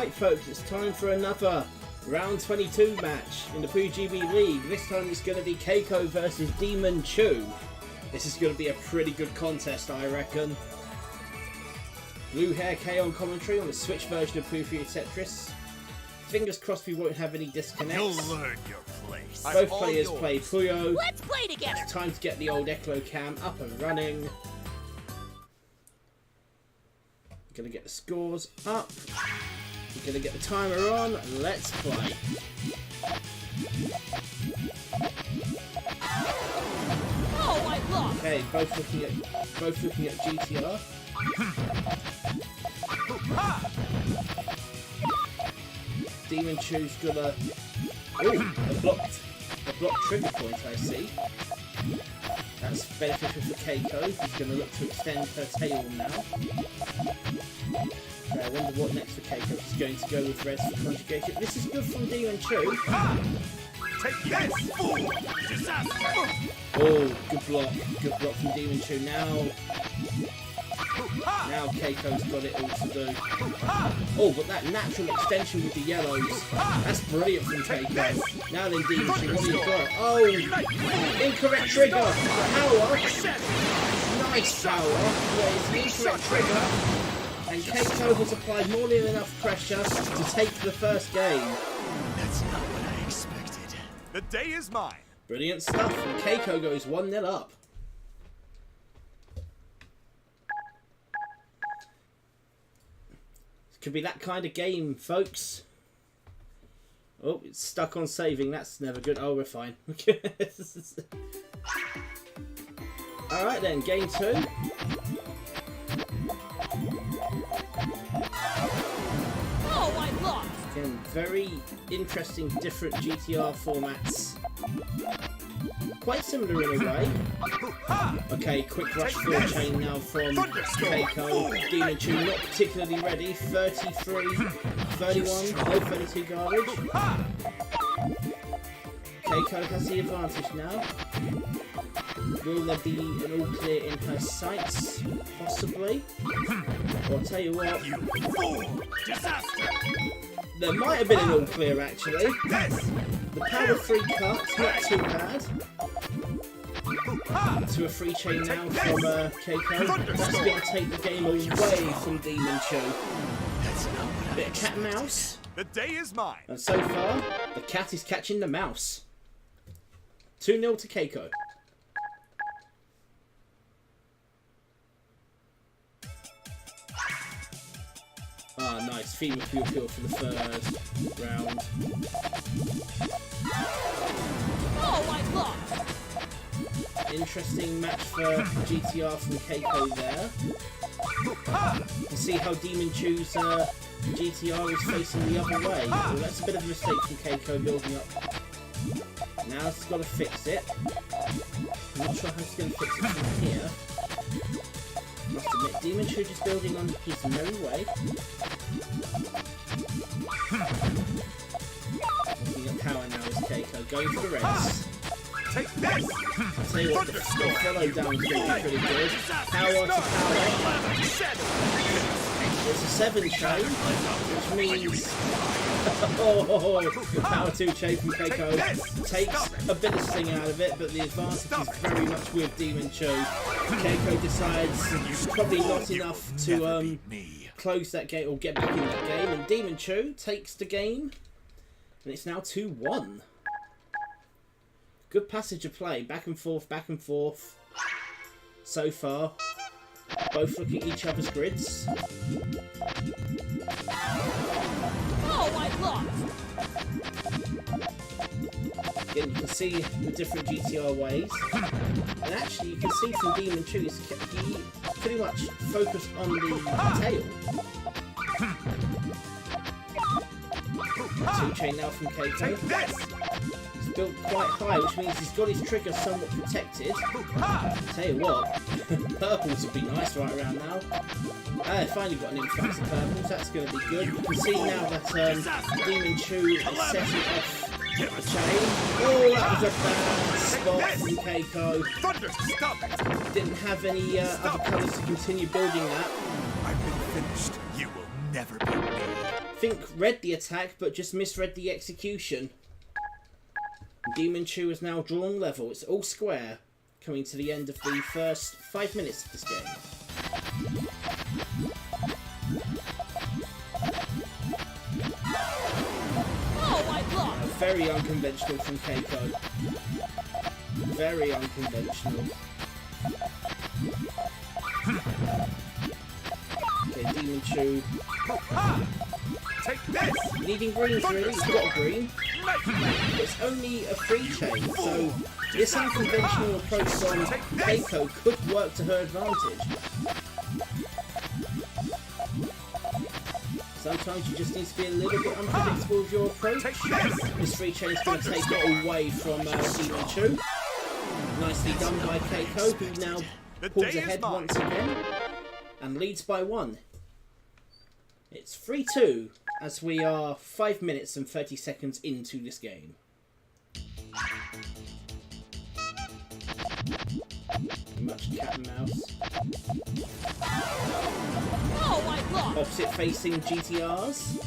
Right folks, it's time for another round 22 match in the PuyoGB League. This time it's going to be Keiko versus Demon Chew. This is going to be a pretty good contest, I reckon. Blue Hair K on commentary on the Switch version of Puyo Puyo Tetris. Fingers crossed we won't have any disconnects. You'll learn your place. Both players play Puyo. Let's play together. It's time to get the old Eclo cam up and running. Gonna get the scores up. We're gonna get the timer on. Let's play. Oh, I lost. Okay, both looking at GTR. Demon Chew's got a blocked trigger point, I see. That's beneficial for Keiko. She's going to look to extend her tail now. Okay, I wonder what next for Keiko. She's going to go with Res for conjugation. This is good from Demon Chew. Take this, fool! Oh, good block. Good block from Demon Chew. Now Keiko's got it all to do. Oh, but that natural extension with the yellows. That's brilliant from Keiko. Now then, Demon Chew, what do you got? Oh, incorrect trigger. Power. Nice power. Yeah, it's an incorrect trigger. And Keiko has applied more than enough pressure to take the first game. That's not what I expected. The day is mine. Brilliant stuff. And Keiko goes 1-0 up. Could be that kind of game, folks. Oh, it's stuck on saving. That's never good. Oh, we're fine. Alright then, game 2. Oh, I lost. Again, very interesting, different GTR formats. Quite similar in a way. Okay, quick rush 4 chain now from Keiko. Demon Chew not particularly ready. 33, 31, no 32 garbage. Keiko has the advantage now. Will there be an all clear in her sights? Possibly. Well, I'll tell you what. There might have been an all clear actually. The power 3 cut's not too bad. To a free chain now from Keiko. That's going to take the game away from Demon Chew. Bit of cat and mouse. The day is mine. And so far, the cat is catching the mouse. 2-0 to Keiko. Ah, nice. Female Puyo Puyo for the first round. Oh, I lost. Interesting match for GTR from Keiko there. You can see how Demon Chew's GTR is facing the other way. Well, that's a bit of a mistake from Keiko building up. Now she's got to fix it. I'm not sure how she's going to fix it from here. Must admit, Demon Chew just building on his merry way. Looking at power now is Keiko. Going for the reds. Take this! I'll tell you what, the follow down is going to be pretty good. Power to power. It's a 7 chain, which means... oh, power 2 chain from Keiko takes a bit of sting out of it, but the advantage is very much with Demon Chew. Keiko decides it's probably not enough to close that game or get back in that game, and Demon Chew takes the game, and it's now 2-1. Good passage of play, back and forth, so far. Both looking at each other's grids. Oh, I lost. Again, you can see the different GTR ways. And actually, you can see from Demon Chew, he pretty much focused on the tail. 2 chain now from Keiko. He's built quite high, which means he's got his trigger somewhat protected. Tell you what, purples would be nice right around now. Finally got an influx of purples, that's going to be good. You can see now that Demon Chew is setting off the chain. Oh, that was a bad spot from Keiko. Didn't have any other colours to continue building that. I've been finished. You will never beat me. think read the attack, but just misread the execution. Demon Chew is now drawn level. It's all square, coming to the end of the first 5 minutes of this game. Oh, I lost. Very unconventional from Keiko. Very unconventional. Okay, Demon Chew. Take this! Needing greens really, he's got a green. It's only a free chain, so this unconventional approach from Keiko could work to her advantage. Sometimes you just need to be a little bit unpredictable with your approach. This free chain is going to take it away from Demon Chew. Nicely done by Keiko, who now pulls ahead once again and leads by 1. It's 3-2 as we are 5 minutes and 30 seconds into this game. Much cat and mouse. Oh, I lost. Opposite facing GTRs.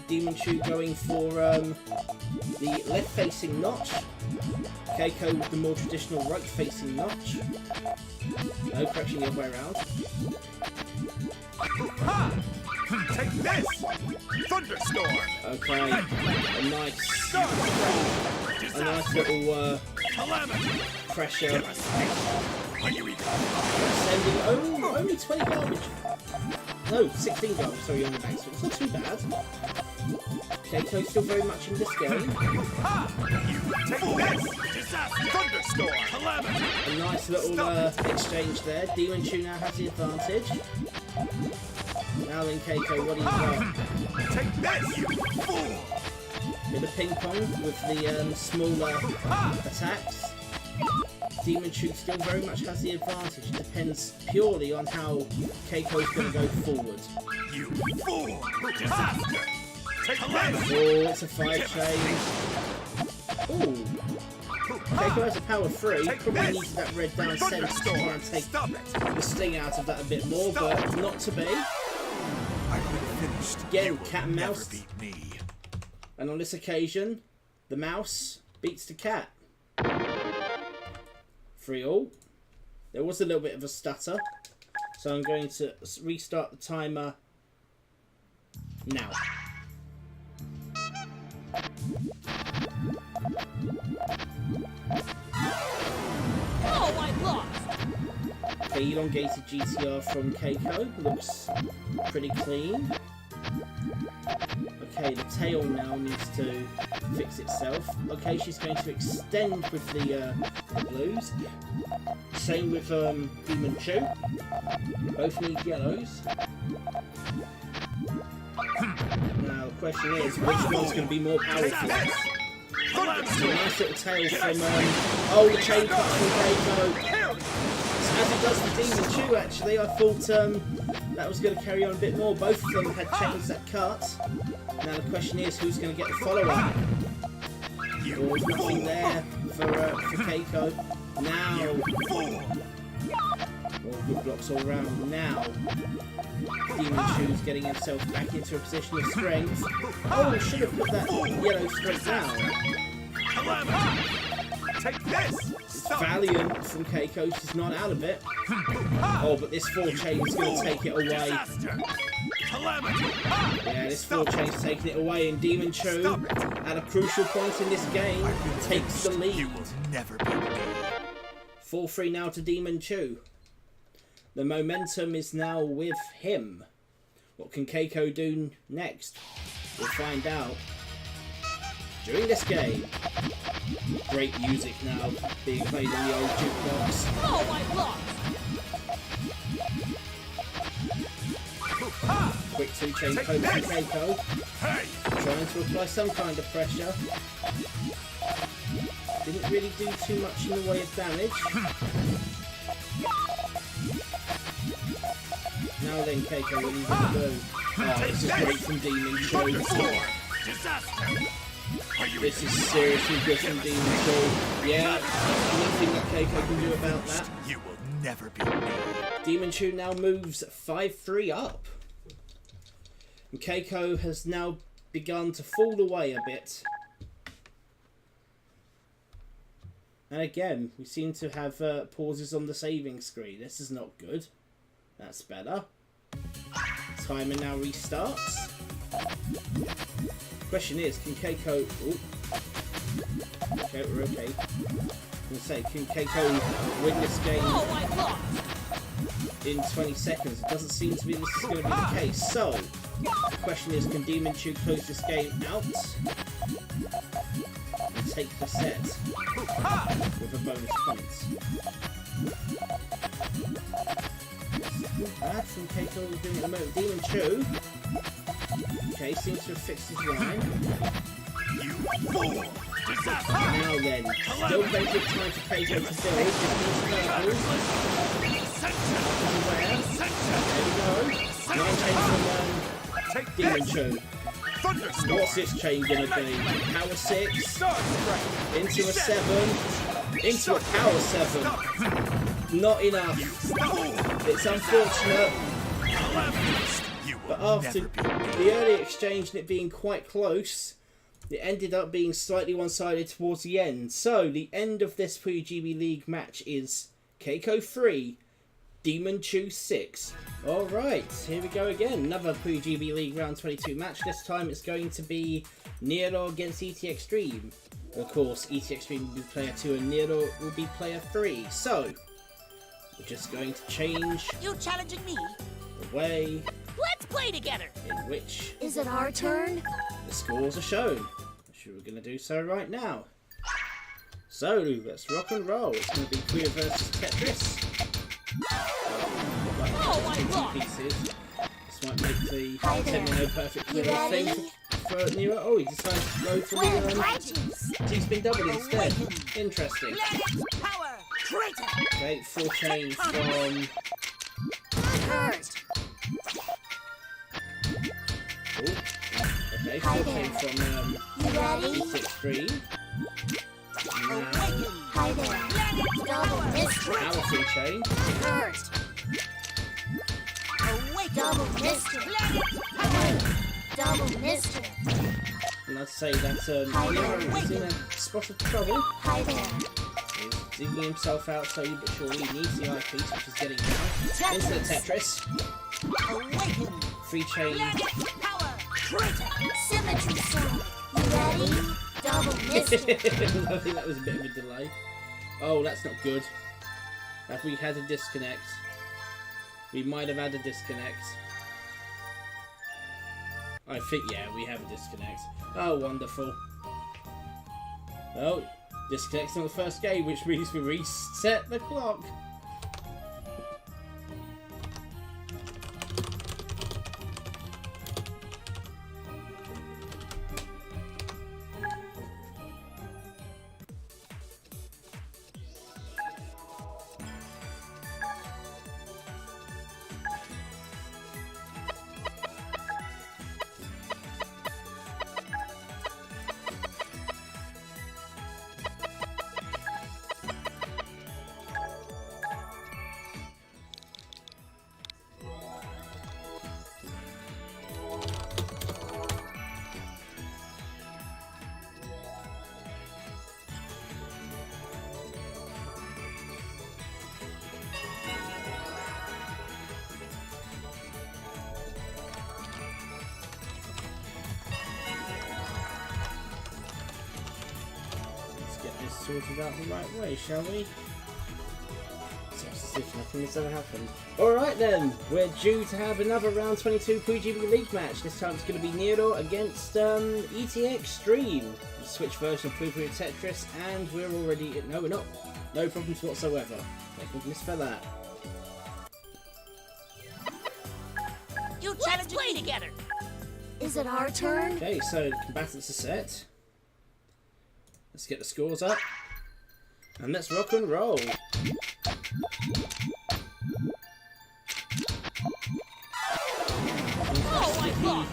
Demon Chew going for the left facing notch. Keiko with the more traditional right facing notch. No, correction the other way around. Take this! Thunderstorm! Okay, a nice little pressure. Sending only 20 garbage. No, 16 garbage, sorry, on the back, so it's not too bad. Keiko's still very much in this game. Take this! Thunderstorm! Calamity! A nice little exchange there. Demon Chew now has the advantage. Now then, Keiko, what do you got? Take this, you fool! Bit of ping pong with the smaller attacks. Demon Chew still very much has the advantage. It depends purely on how Keiko's going to go forward. You fool! Disaster! Take this! Oh, it's a 5 chain. Ooh. Keiko has a power 3. Probably needed that red down centre to try and take the sting out of that a bit more, but not to be. Again, cat and mouse. And on this occasion, the mouse beats the cat. 3-all. There was a little bit of a stutter, so I'm going to restart the timer now. Oh, I lost. The elongated GTR from Keiko looks pretty clean. Okay, the tail now needs to fix itself. Okay, she's going to extend with the blues. Same with Demon Chew. Both need yellows. Now the question is, which one's going to be more powerful? It's a nice little tail from oh, the chain cut from Keiko. As it does the Demon Chew, actually, I thought that was going to carry on a bit more. Both of them had chains that cut. Now the question is, who's going to get the follow-up? There's nothing there for Keiko. Now, all good blocks all around. Now, Demon Chew's getting himself back into a position of strength. Oh, should have put that yellow straight down. Take this! It's valiant from Keiko, she's not out of it. Oh, but this 4 chain is going to take it away. Yeah, this 4 chain's taking it away, and Demon Chew, at a crucial point in this game, takes the lead. 4-3 now to Demon Chew. The momentum is now with him. What can Keiko do next? We'll find out during this game. Great music now being played in the old jukebox. Oh, I lost. Quick 2-chain poke from Keiko. Trying to apply some kind of pressure. Didn't really do too much in the way of damage. Now then, Keiko, what are you going to do? Oh, this is great from Demon Chew. This is seriously good from Demon Chew. Yeah, nothing that Keiko can do about that. You will never beat me. Demon Chew now moves 5-3 up. And Keiko has now begun to fall away a bit. And again, we seem to have pauses on the saving screen. This is not good. That's better. Timer now restarts. Question is, can Keiko... Ooh. Okay, we're okay. I'm gonna say, can Keiko win this game in 20 seconds? It doesn't seem to be this is going to be the case. So, the question is, can Demon Chew close this game out and take the set with a bonus point? Bad from Keiko doing at the moment. Demon Chew, okay, seems to have fixed his line. Now then, still plenty of time for Keiko to build. There we go. 9 chains from Demon Chew. What's this chain gonna be? Power 6 into a 7 into a power 7. Not enough. It's unfortunate. But after the early exchange and it being quite close, it ended up being slightly one-sided towards the end. So, the end of this PuyoGB League match is Keiko 3, Demon Chew 6. Alright, here we go again. Another PuyoGB League Round 22 match. This time it's going to be Niiro against ETxTreme. Of course, ETxTreme will be player 2 and Niiro will be player 3. So, we're just going to change You challenging me? the way Let's play together. in which Is it our turn? the scores are shown. Sure, we're going to do so right now. So, let's rock and roll. It's going to be Puyo versus Tetris. Oh, I lost. Pieces. This might make the Hi there. 10-minute perfect You clear thing ready? for Niiro. Oh, he decided to go for Win, the righteous. T-spin double instead. Interesting. Planet's power. Traitor. Okay, 4 chains from... Hurt. Oh, okay, Hi 4 there. chains from You ready? EtxTreme. Now, Hi there. Double mystery. powerful chain. Hurt. Double mystery. Double mystery. And I'd say that Hi Niiro is in a spot of trouble. Hi there. He's digging himself out slowly but surely. He needs the eyepiece, which is getting down. Into the Tetris. 3 chain. Power. Traitor. Symmetry sword. You ready? Double mystery. I think that was a bit of a delay. Oh, that's not good. Have we had a disconnect? We might have had a disconnect. I think, yeah, we have a disconnect. Oh, wonderful. Oh, disconnects on the first game, which means we reset the clock. Sorted out the right way, shall we? Seems as if nothing has ever happened. Alright then, we're due to have another round 22 PuyoGB League match. This time it's going to be Niiro against ETxTreme. The Switch version of Puyo Puyo Tetris, and we're already... No, we're not. No problems whatsoever. Thank goodness for that. You challenge play together. Is it our turn? Okay, so the combatants are set. Let's get the scores up. And let's rock and roll. Oh, I lost.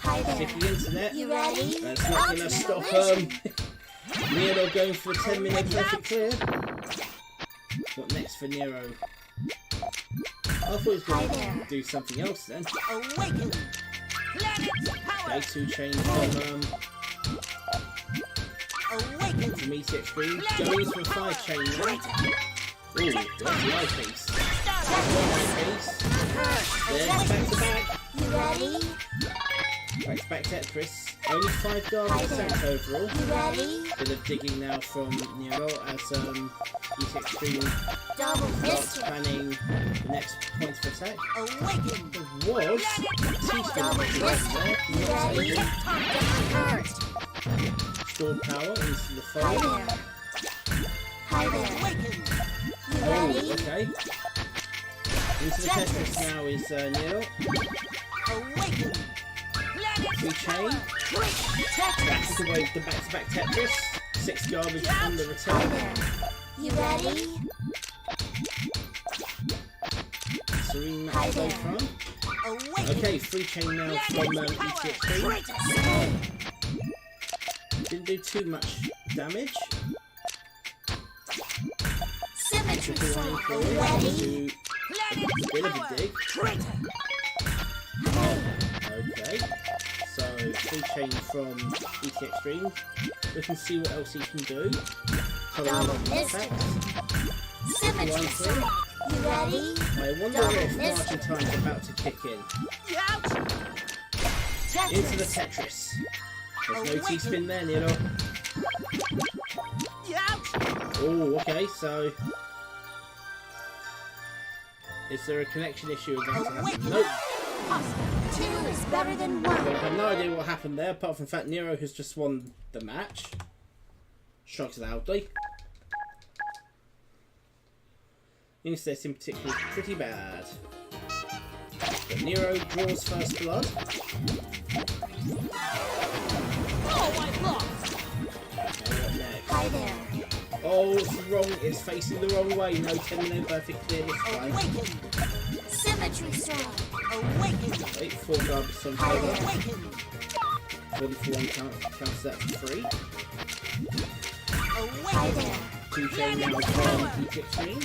Hi there. Sticky internet. You ready? That's not going to stop Niiro going for a 10-minute perfect clear. What next for Niiro? I thought he was going to do something else then. Awaken. Okay, 2 chain from Awaken. EtxTreme. Going for a 5 chain now. Ooh, that's the eyepiece. There, back to back. You ready? Back to back Tetris. Only 5 garbage overall. You ready? Bit of digging now from Niiro as EtxTreme Double starts mischief. planning the next point of attack. Awaken. There was teaspoon Double right mischief. there. You Not ready? taken. Hurt. Stored power into the Hi fold. there. Hi there. Awaken. You Oh, ready? okay. Into the Tetris now is Niiro. Awaken. 3 chain. Back Tetris. away the back-to-back Tetris. 6 garbage on the Hi return. there. You ready? Serene Hi match so there. far. Awaken. Okay, 3 chain now from EtxTreme. Didn't do too much damage. Symmetry Triple line sword. forward. Ready? Do a bit of a dig. Okay. So 3 chain from EtxTreme. We can see what else he can do. Following Double up the mischief. effects. Symmetry Line sword. You ready? I wonder Double if mischief. marching time's about to kick in. Into the Tetris. Tetris. There's no T-spin there, Niiro. Oh, okay, so... Is there a connection issue about to happen? Nope. 2 is better than 1. Well, I have no idea what happened there, apart from the fact Niiro has just won the match. Shrugs loudly. Insect in particular is pretty bad. But Niiro draws first blood. Hi there. Oh, it's wrong. It's facing the wrong way. No 10-minute perfect clear this time. Symmetry sword. Wait, 4 garbage some Hi further. there. 44 counts that for 3. Hi there. 2 chain now from EtxTreme.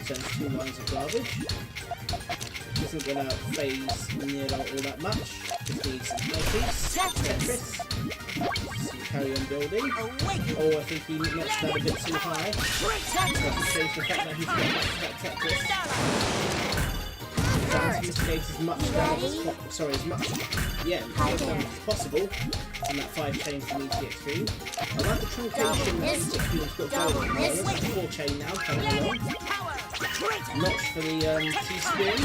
Sends 2 lines of garbage. Isn't gonna phase Niiro all that much. Just needs some eyepiece. Tetris. Some carry on building. Oh, I think he notched that a bit too high. Doesn't change the fact that he's got back-to-back Tetris. Trying to mitigate as much damage as as much damage as possible from that 5 chain from EtxTreme. I like the truncation that EtxTreme's got going on. There's a 4 chain now coming along. Notch for the T-spin.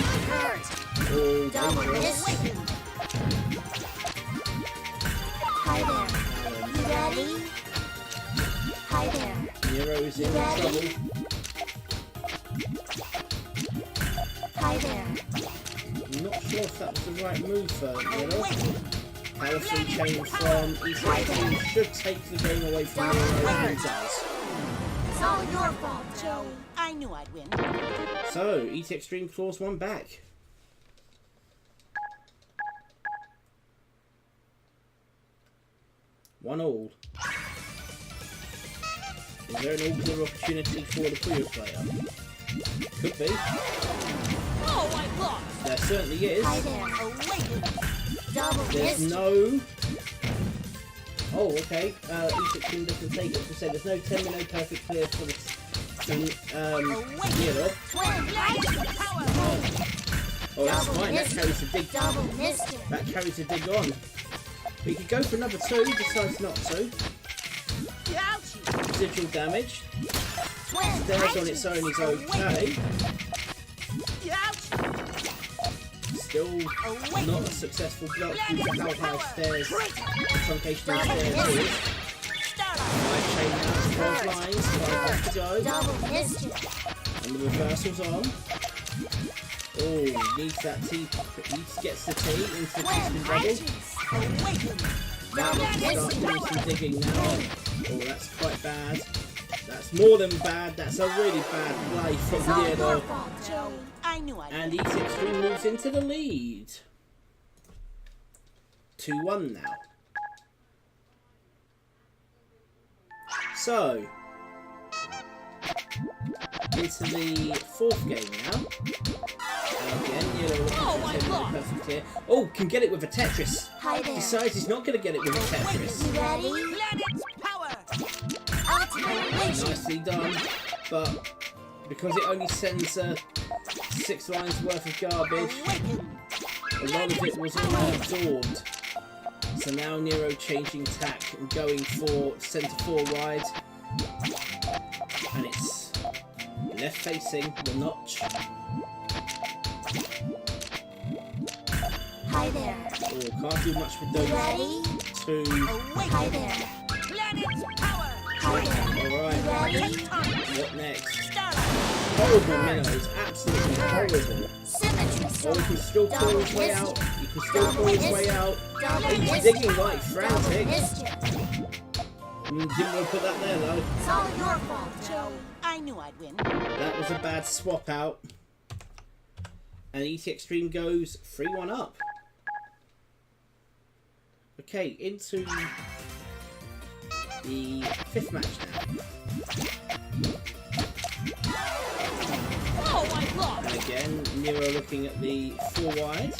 Oh, dangerous. Hi there. You ready? Hi there. Niiro's in trouble. Hi there. I'm not sure if that was the right move for Niiro. Power 3 chain from EtxTreme should take the game away from Niiro, and it does. It's all your fault, Joe. I knew I'd win. So, EtxTreme claws 1 back. 1 all. Is there an all-clear opportunity for the Puyo player? Could be. Oh, I lost. There certainly is. Hi there. Double There's mischief. no... Oh, okay. EtxTreme doesn't take it. As I said, there's no 10-minute perfect clear for the... Niiro. Twin. Oh, that's Double fine. That mischief. carries a dig. Double mischief. That carries a dig on. But you could go for another 2, decides not to. Residual damage. Twin. Stairs on its own is okay. Still not a successful block due to how high stairs, the truncation of stairs is. 5 chain now, 12 lines, 5 left to go. Double mischief. And the reversal's on. Oh, needs that T, gets the T into the Twin. T-spin double. Now Double start doing mischief. some digging now. Oh, that's quite bad. That's more than bad. That's a really bad play from It's all your Niiro. fault, Joe. I knew I'd And win. EtxTreme moves into the lead. 2-1 now. So, into the fourth game now. And again, Niiro looking for 10 minute perfect clear. Oh, can get it with a Tetris. Hi there. Decides he's not going to get it with a Tetris. You ready? Planet's power. Ultimate wish. Nicely done, but because it only sends 6 lines worth of garbage, Awaken. a lot of it was already absorbed. So now Niiro changing tack and going for centre 4 wide. And it's left facing the notch. Hi there. Oh, can't do much with You those ready? 2. Hi there. Planet's power. Hi there. Alright, You ready? what next? Starlight. Horrible minnows, absolutely horrible. Symmetry Oh, he can still claw his way out. He can still claw his way out. He's digging like frantic. Didn't want to put that there though. It's all your fault, Joe. I knew I'd win. That was a bad swap out. And ETxTreme goes 3-1 up. Okay, into the 5th match now. Oh, I lost. And again, Niiro looking at the 4 wide.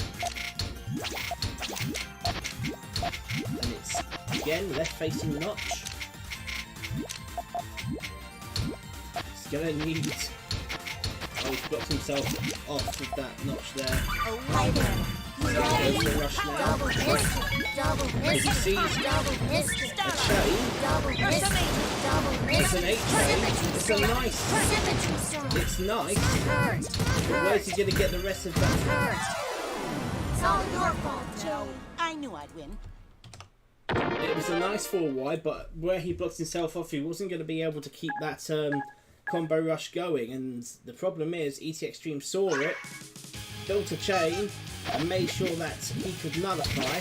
And it's again left facing notch. He's gonna need. Oh, he's blocked himself off with that notch there. Hi there. You Goes ready? for a rush now. Double mischief. Double mischief. sees Double mischief. A chain. Double mischief. Double It's an mischief. 8 chain. It's a nice. Symmetry strike. It's nice. Hurt. But where's he gonna get the rest of that? Hurt. It's all your fault, Joe. I knew I'd win. It was a nice 4 wide, but where he blocked himself off, he wasn't going to be able to keep that combo rush going. And the problem is, ETxTreme saw it, built a chain, and made sure that he could nullify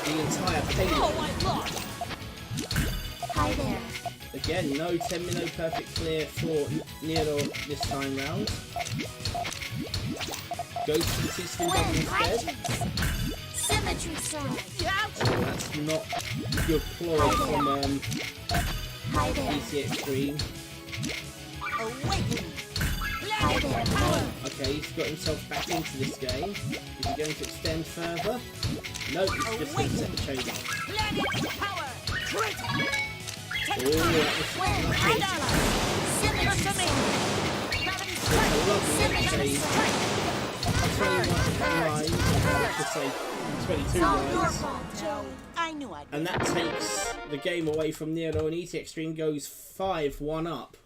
the entire payload. Oh, I lost. Hi there. Again, no 10 minute perfect clear for Niiro this time round. Goes for the T-spin double instead. Symmetry strike. Oh, that's not good ploy from Hi there. ETxTreme. Awaken. Hi there. Power. Okay, he's got himself back into this game. Is he going to extend further? No, he's just going to set the chain off. Planet's power. Oh, that was Win. lucky. Symmetry strike. A lovely Symmetry chain. strike. 21 lines, I should say 22 It's all your lines. fault, Joe. I knew I'd win. And that takes the game away from Niiro, and ETxTreme goes 5-1 up.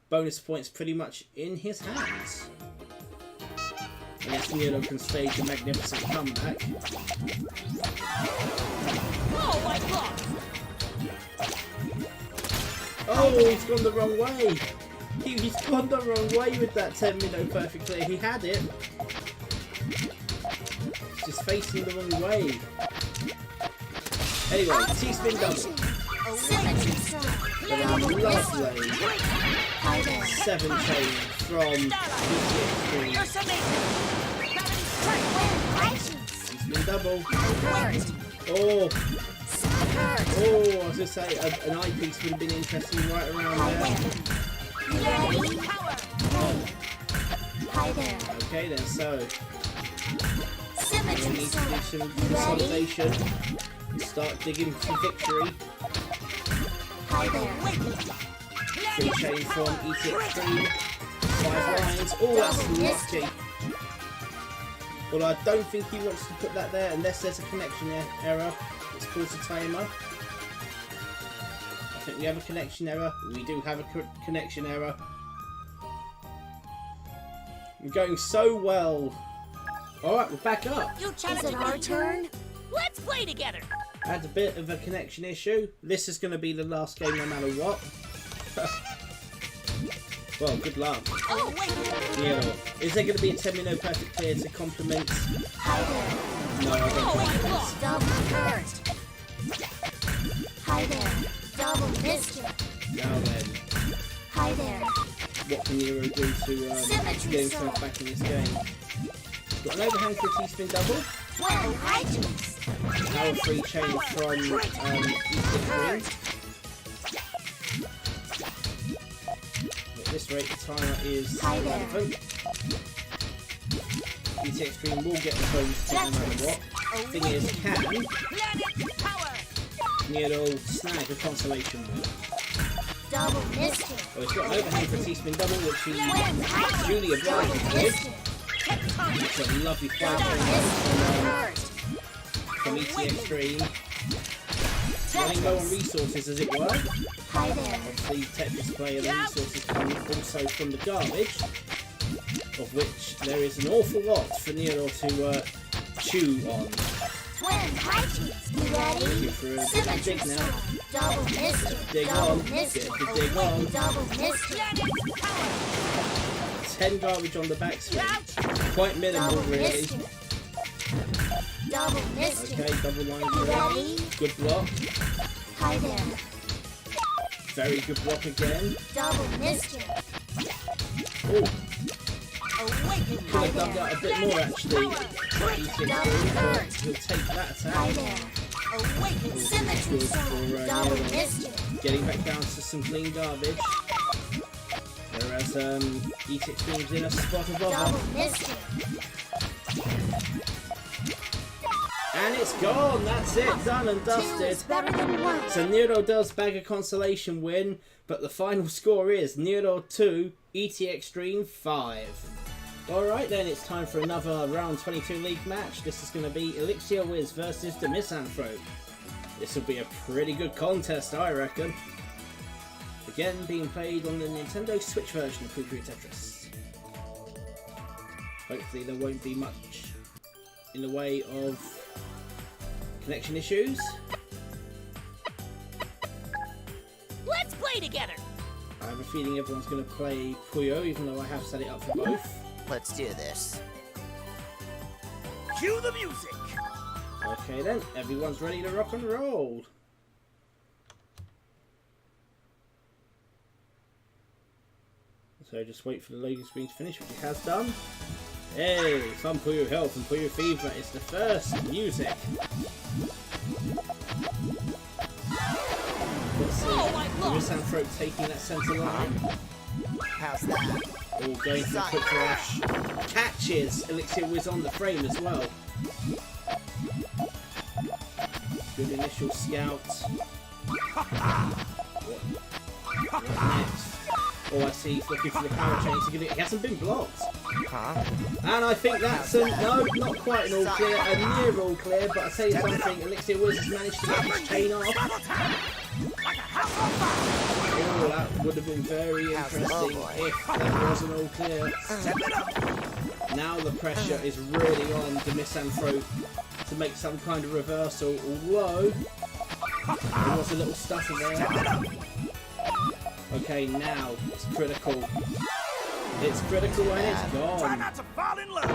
Bonus points pretty much in his hands. Unless Niiro can stage a magnificent comeback. Oh, I lost. Oh, he's gone the wrong way. He's gone the wrong way with that 10 minnow perfect clear. He had it. He's just facing the wrong way. Anyway, T-spin double. Symmetry strike. But a lovely Hi there. 7 chain from ETxTreme. T-spin double. Hurt. Oh, Hurt. oh, I was going to say an eyepiece would have been interesting right around there. You ready? Hi there. Okay then, so we Symmetry need to do strike. some You ready? consolidation and start digging for victory. Hi there. 3 chain from ETxTreme. 5 lines. Oh, that's lucky. Well, I don't think he wants to put that there unless there's a connection error. It's caused a timer. I think we have a connection error. We do have a connection error. We're going so well. Alright, we're back up. You Is it our turn? Let's play together. Had a bit of a connection issue. This is going to be the last game no matter what. Well, good luck. Oh, wait. Yeah. Is there going to be a 10 minute perfect clear to complement? Hi there. No, I don't Oh, think I there is. lost. Double hurt. Hi there. Double mischief. Now then, Hi there. what can Niiro do to get himself back in this game? Got an overhand for a T-spin double. Well, hijinks. Now a free chain from EtxTreme. this rate, the timer is Hi there. relevant. ETxTreme will get the bonus no matter what. Thing is, can Planet power. Niiro snag a consolation win? Double mischief. Well, he's got an overhang for a T-spin double, which he Twin duly Double obliged to do. mischief. It's a lovely Double fight mischief. from ETxTreme. Running low on resources, as it were. Hi there. Obviously, Tetris player, the resources come also from the garbage, of which there is an awful lot for Niiro to chew on. Twin high cheese. You ready? Looking for a bit of a Symmetry dig now. sword. Double mischief. Dig Double on. mischief. Get the dig on. Double mischief. Planet power. 10 garbage on the backswing. Quite minimal, Double really. mischief. Double mischief. Okay, double line You through. ready? Good block. Hi there. Very good block again. Double mischief. Oh, Awaken. could have done that a bit more actually. ETxTreme, but he'll take that Hi attack. there. Awaken. Symmetry Good for sword. Double Niiro. mischief. Getting back down to some clean garbage. Whereas ETxTreme's in a spot above Double her. mischief. And it's gone! That's it! Done and Two dusted! is better than one. So Niiro does bag a consolation win, but the final score is Niiro 2, ETxTreme 5. Alright then, it's time for another round 22 league match. This is going to be ElixirWizz versus DaMisanthrope. This will be a pretty good contest, I reckon. Again, being played on the Nintendo Switch version of Puyo Puyo Tetris. Hopefully there won't be much in the way of connection issues. Let's play together. I have a feeling everyone's going to play Puyo, even though I have set it up for both. Let's do this. Cue the music. Okay then, everyone's ready to rock and roll. So just wait for the loading screen to finish, which it has done. Hey, some Puyo Health and Puyo Fever is the first music. Let's see, Oh, I lost. DaMisanthrope taking that centre line. How's that? All going for a quick rush. Catches ElixirWizz on the frame as well. Good initial scout. What next? Oh, I see. He's looking for the power chain to give it. He hasn't been blocked. Huh? And I think that's a no, not quite an all clear, a near all clear. But I tell you something, ElixirWizz has managed to get his chain off. Oh, that would have been very interesting if that wasn't all clear. Now the pressure is really on DaMisanthrope to make some kind of reversal, although there was a little stutter there. Okay, now it's critical. It's critical and it's Try gone. not to fall in love.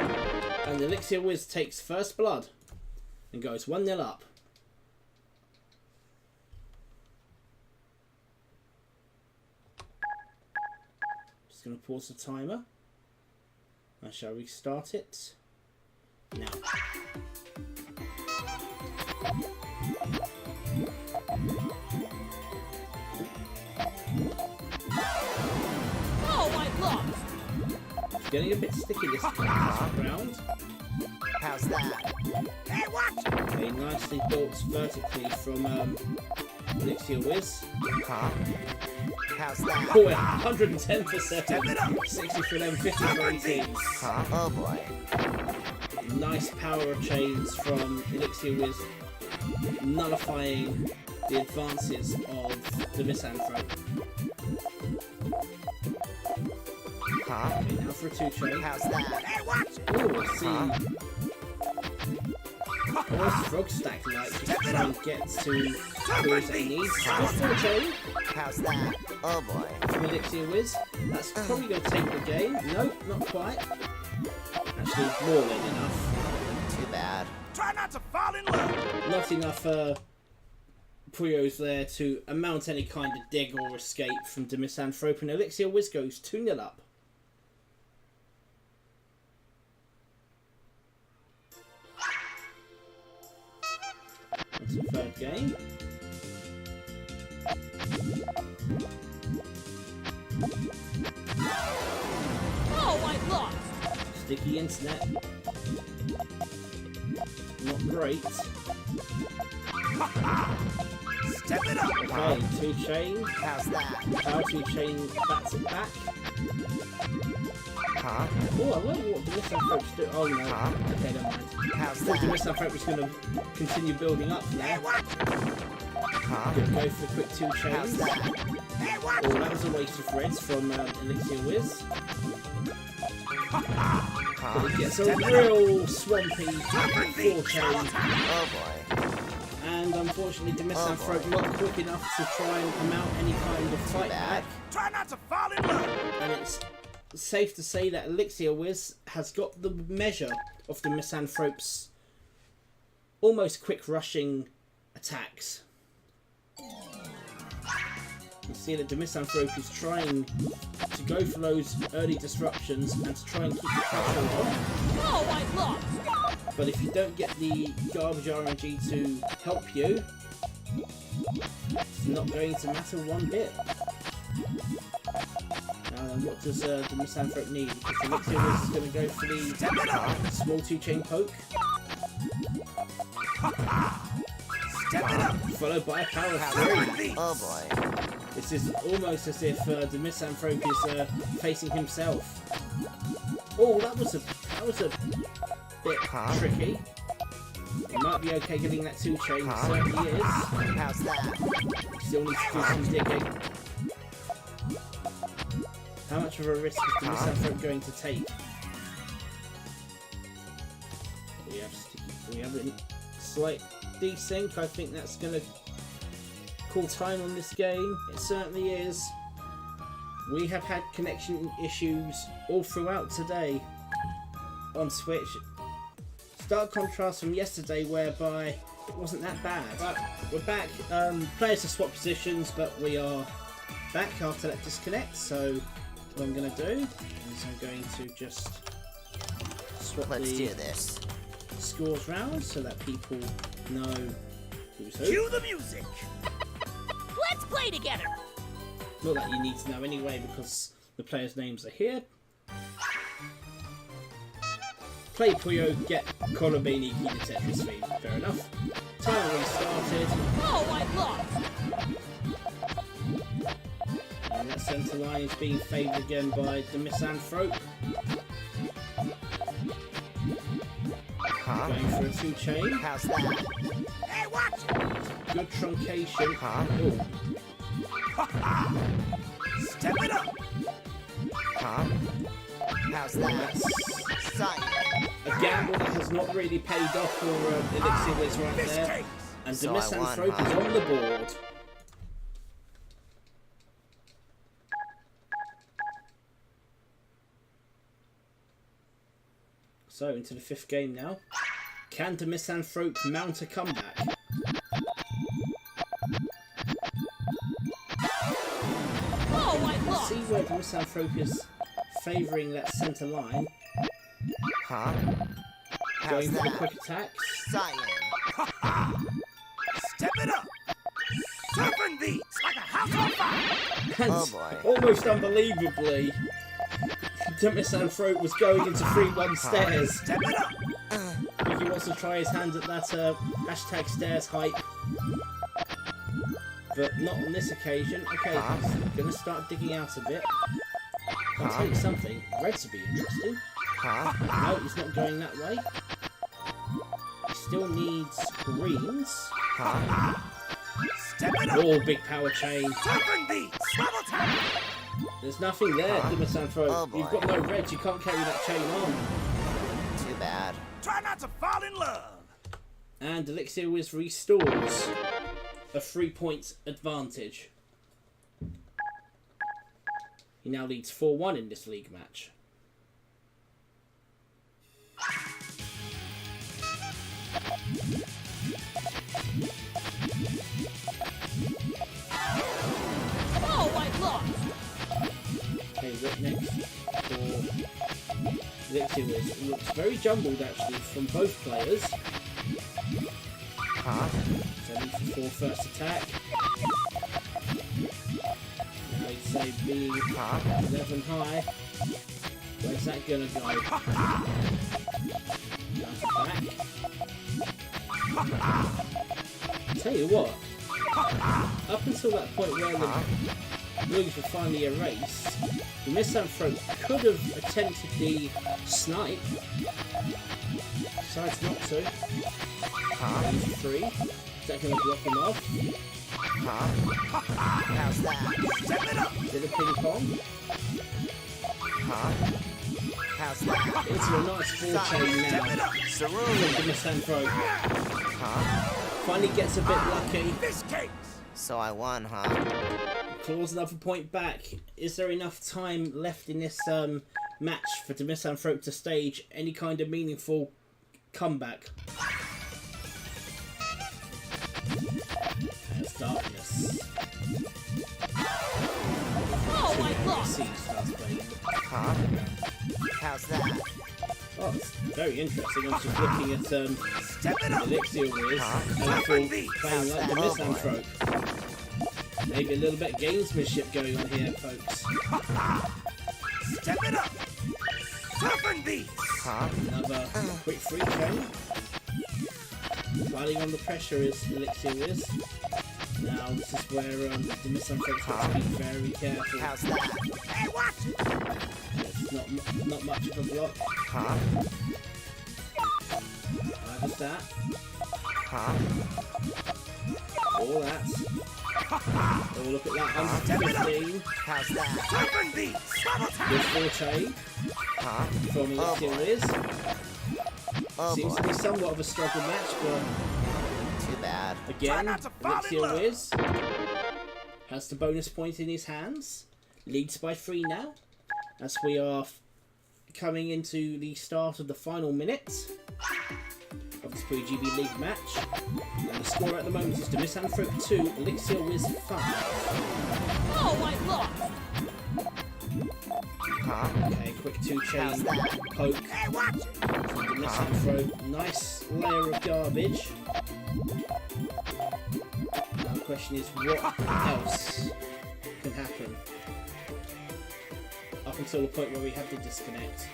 And ElixirWizz takes first blood and goes 1-0 up. Just going to pause the timer. I shall restart it now. Oh, I lost. It's getting a bit sticky this round. How's that? Hey, watch! Okay, nicely built vertically from ElixirWizz. Huh? How's that? Oh, 110%. 60 for them, 50 for 18. Huh? Oh boy. Nice power of chains from ElixirWizz, nullifying the advances of DaMisanthrope. Huh? Okay, now for a 2-chain. How's that? Hey, watch! Oh, let's see. What's Frog Stack like just to try and get to those that he needs? 4-chain How's that? Oh boy. from ElixirWizz. That's probably going to take the game. Nope, not quite. Actually, more than enough. Too bad. Try not to fall in love. Not enough Puyo's there to amount any kind of dig or escape from DaMisanthrope, and ElixirWizz goes 2-0 up. That's the third game. Oh, I lost. Sticky internet. Not great. Step it up. Okay, 2 chain. How's that? Power 2 chain bats it back. Huh? Oh, I wonder what DaMisanthrope's do. Oh no. Huh? Okay, never mind. How's I thought that? DaMisanthrope was going to continue building up there. Huh? Gonna go for the quick 2 How's chains. that? Oh, that was a waste of reds from ElixirWizz. Huh? But it gets a real swampy 4 chain. Oh boy. And unfortunately, DaMisanthrope not quick enough to try and mount any kind of fight back. Try not to fall in love. And it's safe to say that ElixirWizz has got the measure of DaMisanthrope's almost quick rushing attacks. You see that DaMisanthrope is trying to go for those early disruptions and to try and keep the pressure on. Oh, I lost. But if you don't get the garbage RNG to help you, it's not going to matter one bit. Now then, what does DaMisanthrope need? Because ElixirWizz is going to go for the small 2 chain poke. Step it up. Followed by a power 3. Oh boy. This is almost as if DaMisanthrope is facing himself. Oh, that was a bit tricky. It might be okay getting that 2 chain, it certainly is. How's that? Still needs to do some digging. How much of a risk is DaMisanthrope going to take? We have a slight desync. I think that's going to call time on this game. It certainly is. We have had connection issues all throughout today on Switch. Stark contrast from yesterday, whereby it wasn't that bad. But we're back. Players have swapped positions, but we are back after that disconnect. So what I'm going to do is I'm going to just swap Let's the do this. scores round so that people know who's who. Cue the music. Let's play together. Not that you need to know anyway, because the players' names are here. Play Puyo, get Kolobini, keep the Tetris theme. Fair enough. Time restarted. Oh, I lost. And that centre line is being favoured again by DaMisanthrope. Huh? Going for a 2 chain. How's that? Hey, watch. Good truncation. Huh? Oh, Step it up. Huh? How's that? Sight. a gamble that has not really paid off for ElixirWizz right there. And So I won, DaMisanthrope huh? is on the board. So, into the 5th game now. Can DaMisanthrope mount a comeback? Oh, I Let's lost. see where DaMisanthrope is favouring that centre line. Huh? How's Going for the that? quick attacks. Cyan. Step it up. Surfing beats like a house on fire. And Oh, boy. almost unbelievably, DaMisanthrope was going into 3-1 stairs. Step it up. I think he wants to try his hand at that hashtag stairs hype. But not on this occasion. Okay, he's going to start digging out a bit. I'll tell you something, reds will be interesting. Huh? No, he's not going that way. He still needs greens. Huh? Step it up. Oh, big power chain. Surfing beats. Level time. There's nothing there, DaMisanthrope. Oh, boy. You've got no reds, you can't carry that chain on. Too bad. Try not to fall in love. And ElixirWizz restores a 3-point advantage. He now leads 4-1 in this league match. Oh, I lost. Okay, what next for ElixirWizz? It looks very jumbled actually from both players. Huh? So needs for first attack. Now I'd say being 11 high. Where's that gonna go? Back. Tell you what, up until that point where the blues were finally erased, the Misanthrope could have attempted the snipe. Decides not to. He's 3. Is that going to block him off? How's that? Bit of ping pong. How's that? Into a nice 4-chain now. From the Misanthrope. Finally gets a bit lucky. So I won, huh? Claws another point back. Is there enough time left in this match for the Misanthrope to stage any kind of meaningful comeback? There's darkness. Oh my god! How's that? Oh, it's very interesting. I'm just looking at ElixirWizz and playing like the Misanthrope. Maybe a little bit of gamesmanship going on here, folks. Step it up. Toughen these. Another quick 3-chain. Sliding on the pressure is ElixirWizz. Now this is where the Misanthrope has to be very careful. How's that? Hey, watch it. It's not much of a block. Just that. All that. Oh, look at that. 115. How's that? Toughen these. Good 4-chain from ElixirWizz. Seems to be somewhat of a struggle match, but Too bad. again, not to fall in love. ElixirWizz has the bonus point in his hands. Leads by 3 now, as we are coming into the start of the final minutes of this PuyoGB League match. And the score at the moment is DaMisanthrope 2, ElixirWizz 5. Oh my god! Okay, quick 2-chain poke Hey, watch it. from the Misanthrope. Nice layer of garbage. Now the question is, what else can happen? Up until the point where we have the disconnect.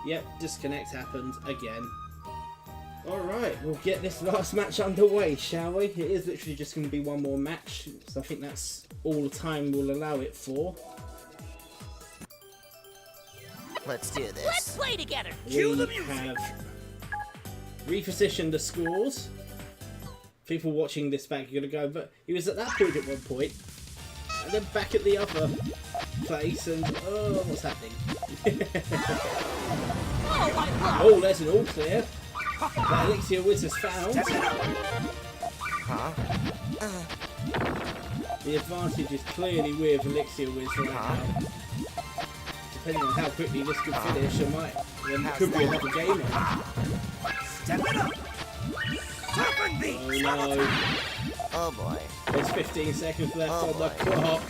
Yep, disconnect happened again. Alright, we'll get this last match underway, shall we? It is literally just going to be one more match, so I think that's all the time we'll allow it for. Let's do this. Let's play together! We have repositioned the scores. People watching this back are going to go, but he was at that point at one point, and then back at the other place, and oh, what's happening? Oh my god! Oh, there's an all clear. That ElixirWizz has found. The advantage is clearly with ElixirWizz right now. Depending on how quickly this could finish, it could be another game on. Step it up. Toughen these. Oh no. Oh boy. There's 15 seconds left Oh, on the boy. clock.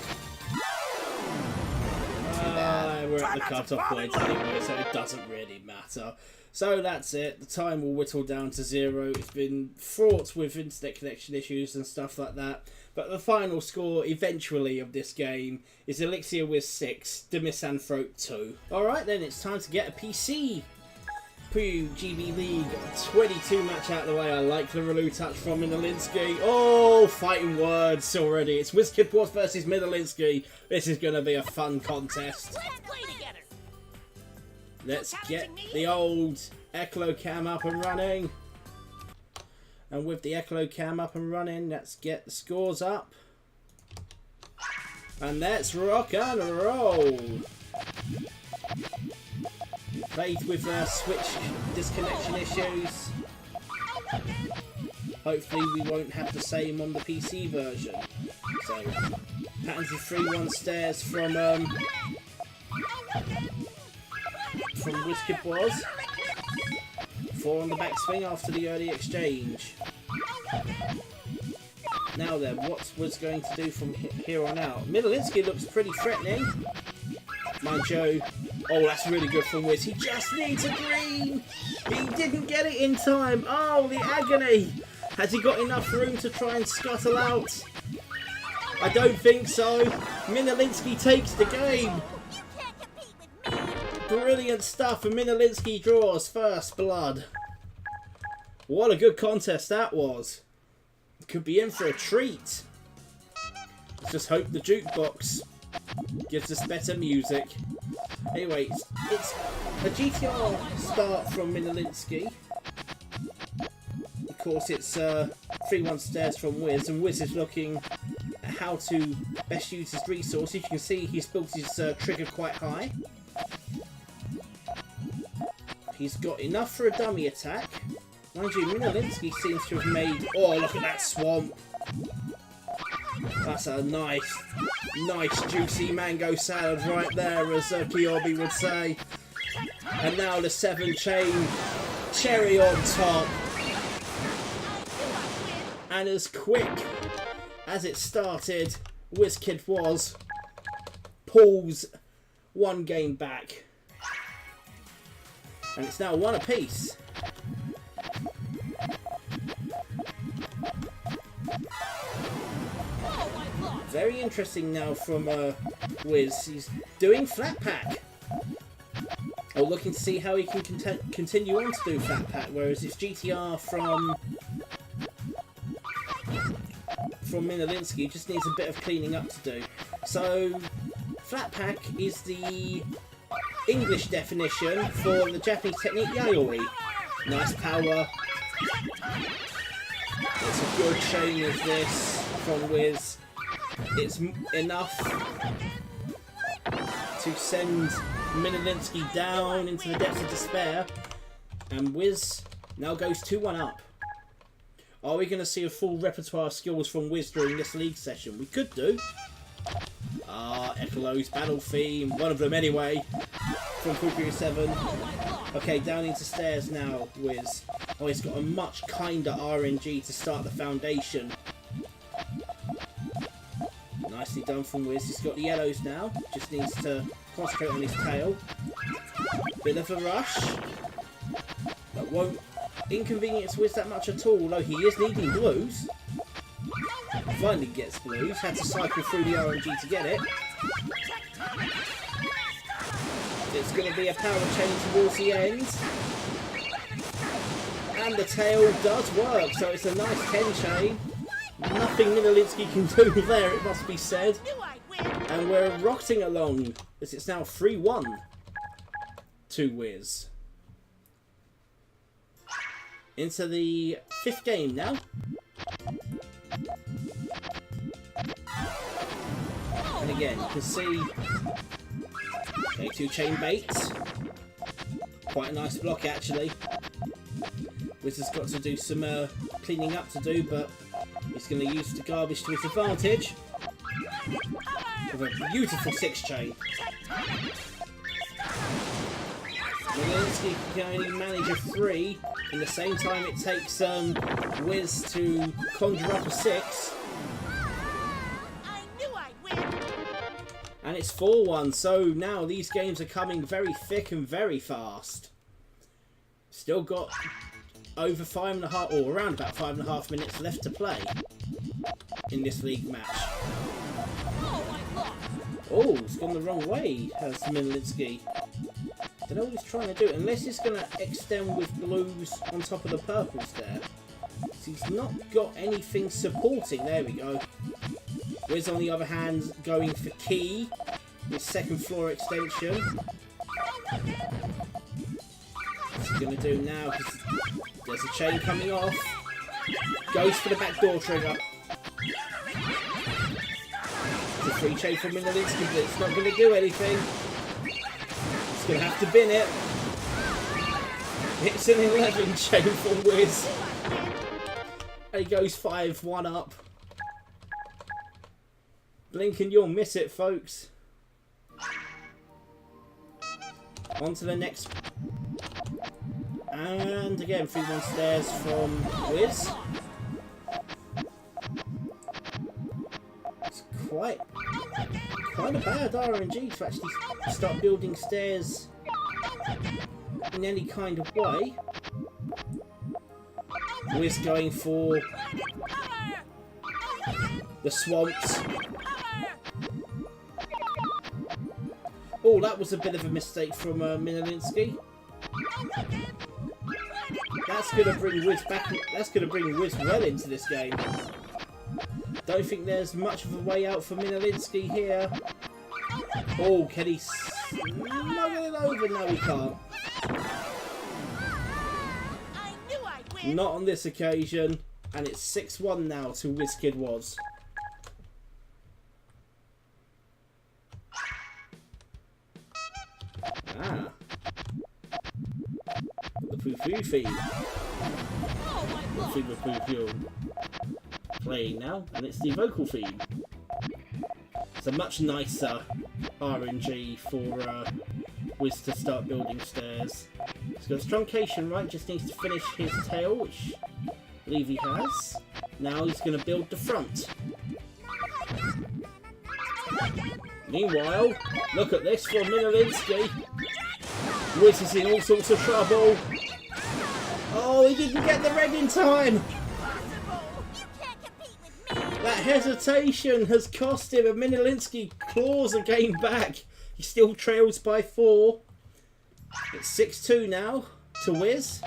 bad. We're at the cut-off point anyway, so it doesn't really matter. So that's it. The time will whittle down to 0. It's been fraught with internet connection issues and stuff like that. But the final score, eventually, of this game is ElixirWizz 6, DaMisanthrope 2. Alright then, it's time to get a PC. PuyoGB League 22 match out of the way. I like the Relu touch from Minalinsky. Oh, fighting words already. It's Wizzkidwas versus Minalinsky. This is going to be a fun contest. Let's play together! Let's get the old Eclocam up and running. And with the Eclocam up and running, let's get the scores up. And let's rock and roll. Played with Switch disconnection issues. Hopefully we won't have the same on the PC version. So, patterns of 3-1 stairs from Wizzkidwas. 4 on the backswing after the early exchange. Now then, what was going to do from here on out? Minalinsky looks pretty threatening. Mind you, oh, that's really good from Wiz. He just needs a green. He didn't get it in time. Oh, the agony. Has he got enough room to try and scuttle out? I don't think so. Minalinsky takes the game. Brilliant stuff, and Minalinsky draws first blood. What a good contest that was. Could be in for a treat. Let's just hope the jukebox gives us better music. Anyway, it's a GTR start from Minalinsky. Of course, it's 3-1 stairs from Wizz, and Wizz is looking at how to best use his resources. You can see he's built his trigger quite high. He's got enough for a dummy attack. Mind you, Minalinsky seems to have made... Oh, look at that swamp. That's a nice juicy mango salad right there, as PuyoGB would say. And now the 7 chain cherry on top. And as quick as it started, Wizzkidwas pulls 1 game back. And it's now 1 apiece. Very interesting now from Wizz. He's doing flat pack. Or looking to see how he can continue on to do flat pack, whereas it's GTR from Minalinsky just needs a bit of cleaning up to do. So flat pack is the English definition for the Japanese technique Yayoi. Nice power. It's a good chain of this from Wizz. It's enough to send Minalinsky down into the depths of despair, and Wizz now goes 2-1 up. Are we going to see a full repertoire of skills from Wizz during this league session? We could do. Echelow's battle theme, one of them anyway, from Puyo Puyo 7. Okay, down into stairs now, Wizz. Oh, he's got a much kinder RNG to start the foundation. Nicely done from Wizz. He's got the yellows now. Just needs to concentrate on his tail. Bit of a rush. That won't inconvenience Wizz that much at all, although he is needing blues. Finally gets blues. Had to cycle through the RNG to get it. It's going to be a power chain towards the end. And the tail does work, so it's a nice 10 chain. Nothing Minalinsky can do there, it must be said. And we're rocketing along as it's now 3-1 to Wizz. Into the 5th game now. And again, you can see okay, 2 chain baits. Quite a nice block actually. Wizz has got to do some cleaning up to do, but he's going to use the garbage to his advantage. With a beautiful 6 chain. Minalinsky can only manage a 3 in the same time it takes Wizz to conjure up a 6. And it's 4-1, so now these games are coming very thick and very fast. Still got over 5.5, or around about 5.5 minutes left to play in this league match. Oh, it's gone the wrong way, has Minalinsky. Don't know what he's trying to do, unless he's going to extend with blues on top of the purples there. So he's not got anything supporting. There we go. Wizz, on the other hand, going for key with 2nd floor extension. What's he going to do now? There's a chain coming off. Goes for the backdoor trigger. It's a 3 chain from Minalinsky, but it's not going to do anything. It's going to have to bin it. It's an 11 chain from Wizz. And he goes 5-1 up. Blink and you'll miss it, folks. On to the next. And again, 3-1 stairs from Wizz. It's quite a bad RNG to actually start building stairs in any kind of way. Wiz going for the swamps. Oh, that was a bit of a mistake from Minalinsky. That's going to bring Wiz back. That's going to bring Wiz well into this game. Don't think there's much of a way out for Minalinsky here. Oh, can he smuggle it over? No, he can't. Not on this occasion. And it's 6-1 now to Wizzkidwas. Ah. The Puyo theme. The theme of Puyo playing now, and it's the vocal theme. It's a much nicer RNG for Wiz to start building stairs. He's got truncation right, just needs to finish his tail, which I believe he has. Now he's going to build the front. Meanwhile, look at this from Minalinsky. Wiz is in all sorts of trouble. Oh, he didn't get the red in time. That hesitation has cost him, and Minalinsky claws a game back. He still trails by 4. It's 6-2 now to Wiz.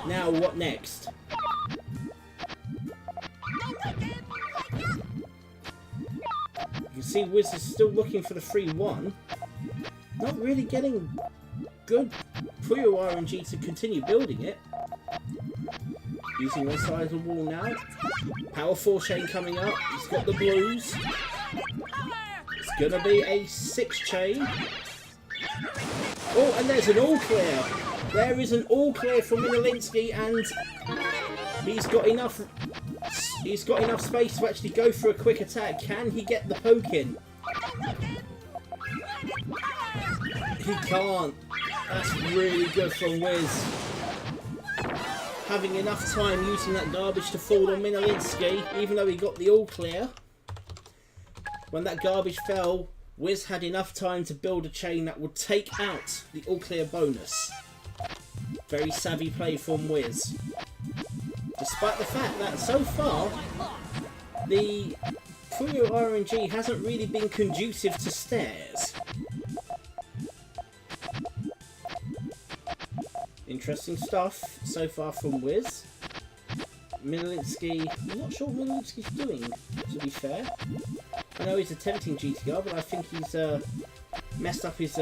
Now what next? You can see Wiz is still looking for the 3-1. Not really getting good Puyo RNG to continue building it. Using one side of the wall now. Power 4 chain coming up. He's got the blues. It's gonna be a 6 chain. Oh, and there's an all clear. There is an all clear from Minalinsky, and he's got enough space to actually go for a quick attack. Can he get the poke in? He can't. That's really good from Wiz. Having enough time using that garbage to fall on Minalinsky, even though he got the all clear. When that garbage fell, Wiz had enough time to build a chain that would take out the all clear bonus. Very savvy play from Wiz. Despite the fact that so far, the Puyo RNG hasn't really been conducive to stairs. Interesting stuff so far from Wiz. Minalinsky, I'm not sure what Minalinsky's doing, to be fair. I know he's attempting GTR, but I think he's messed up his